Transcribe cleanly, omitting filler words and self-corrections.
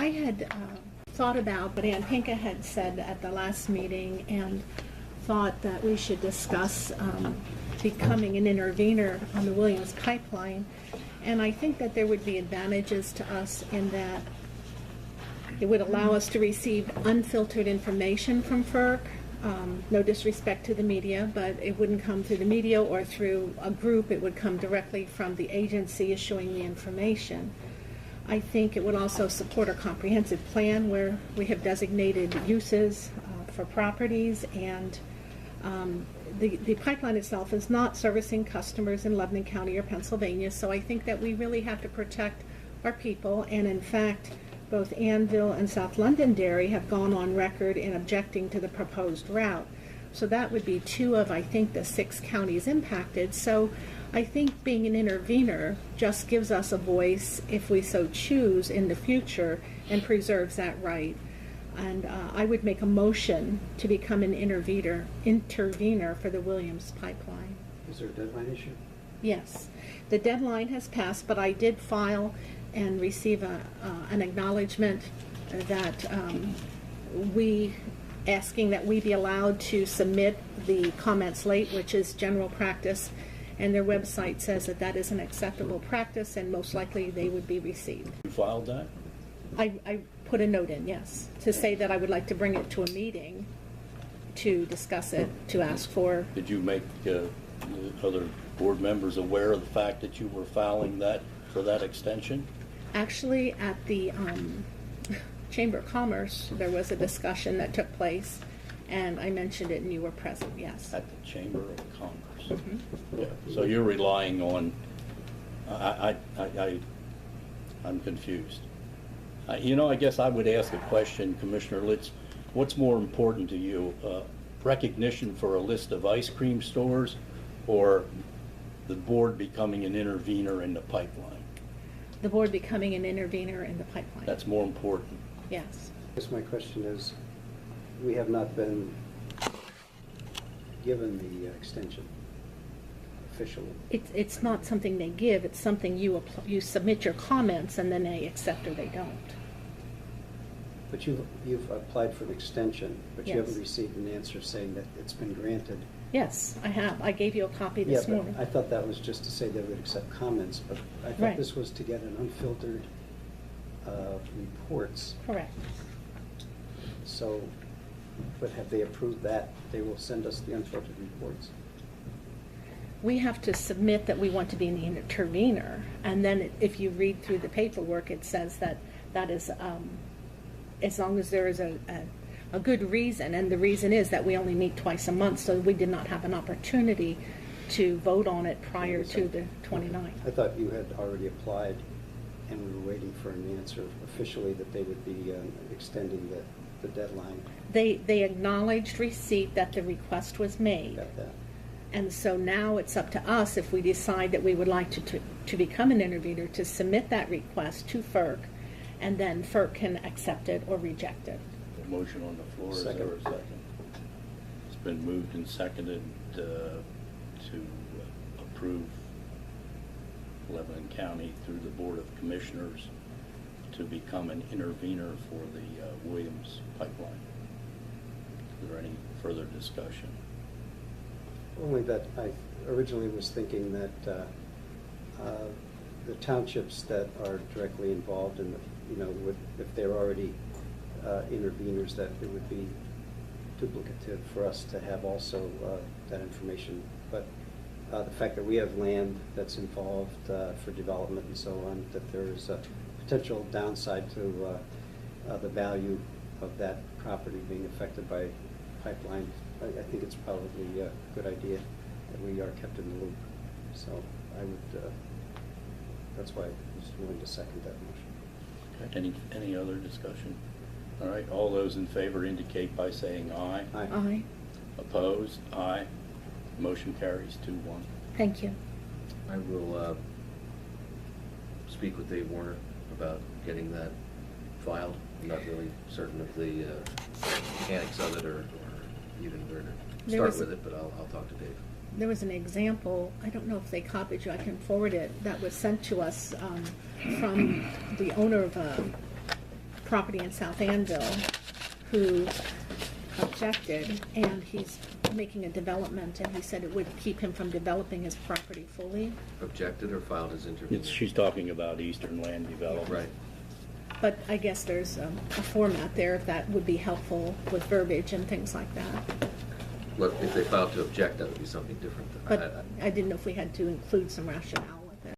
I had thought about what Ann Pinka had said at the last meeting and thought that we should discuss becoming an intervenor on the Williams pipeline. And I think that there would be advantages to us in that it would allow us to receive unfiltered information from FERC. No disrespect to the media, but it wouldn't come through the media or through a group. It would come directly from the agency issuing the information. I think it would also support a comprehensive plan where we have designated uses for properties, and the pipeline itself is not servicing customers in Lebanon County or Pennsylvania, so I think that we really have to protect our people, and in fact, both Annville and South Londonderry have gone on record in objecting to the proposed route. So that would be 2 of, I think, the 6 counties impacted. So I think being an intervenor just gives us a voice, if we so choose, in the future and preserves that right. And I would make a motion to become an intervenor for the Williams pipeline. Is there a deadline issue? Yes. The deadline has passed, but I did file and receive an acknowledgement that asking that we be allowed to submit the comments late, which is general practice, and their website says that that is an acceptable practice and most likely they would be received. You filed that? I put a note in, yes, to say that I would like to bring it to a meeting to discuss it, to ask for. Did you make other board members aware of the fact that you were filing that for that extension? Actually, at the Chamber of Commerce, there was a discussion that took place, and I mentioned it, and you were present, yes. At the Chamber of Commerce. Mm-hmm. Yeah. So you're relying on, I'm confused. You know, I guess I would ask a question, Commissioner Litz. What's more important to you, recognition for a list of ice cream stores or the board becoming an intervenor in the pipeline? The board becoming an intervenor in the pipeline. That's more important. Yes. I guess my question is, we have not been given the extension officially. It's not something they give. It's something you submit your comments and then they accept or they don't. But you've applied for an extension, but you Yes. haven't received an answer saying that it's been granted. Yes, I have. I gave you a copy this morning. I thought that was just to say they would accept comments, but I thought Right. this was to get an unfiltered reports. Correct. So, but have they approved that? They will send us the unfiltered reports. We have to submit that we want to be an intervenor, and then if you read through the paperwork, it says that that is, as long as there is a good reason, and the reason is that we only meet twice a month, so we did not have an opportunity to vote on it prior to the 29th. I thought you had already applied and we were waiting for an answer officially that they would be extending the deadline. They acknowledged receipt that the request was made. Got that. And so now it's up to us, if we decide that we would like to become an intervenor, to submit that request to FERC, and then FERC can accept it or reject it. The motion on the floor, is there a second? It's been moved and seconded to approve Lebanon County through the Board of Commissioners to become an intervenor for the Williams pipeline. Is there any further discussion? Only that I originally was thinking that the townships that are directly involved in, if they're already intervenors, that it would be duplicative for us to have also that information. But the fact that we have land that's involved for development and so on, that there is a potential downside to the value of that property being affected by pipeline, I think it's probably a good idea that we are kept in the loop. So I would, that's why I was willing to second that motion. Okay. Any other discussion? All right, all those in favor indicate by saying aye. Aye. Aye. Opposed? Aye. Motion carries 2-1. Thank you. I will speak with Dave Warner about getting that filed. I'm not really certain of the mechanics of it or even where to start with it, but I'll talk to Dave. There was an example, I don't know if they copied you, I can forward it, that was sent to us from the owner of a property in South Annville who objected, and he's making a development, and he said it would keep him from developing his property fully. Objected or filed as intervenor? She's talking about Eastern Land Development. Right. But I guess there's a format there if that would be helpful with verbiage and things like that. Look, if they filed to object, that would be something different. But I didn't know if we had to include some rationale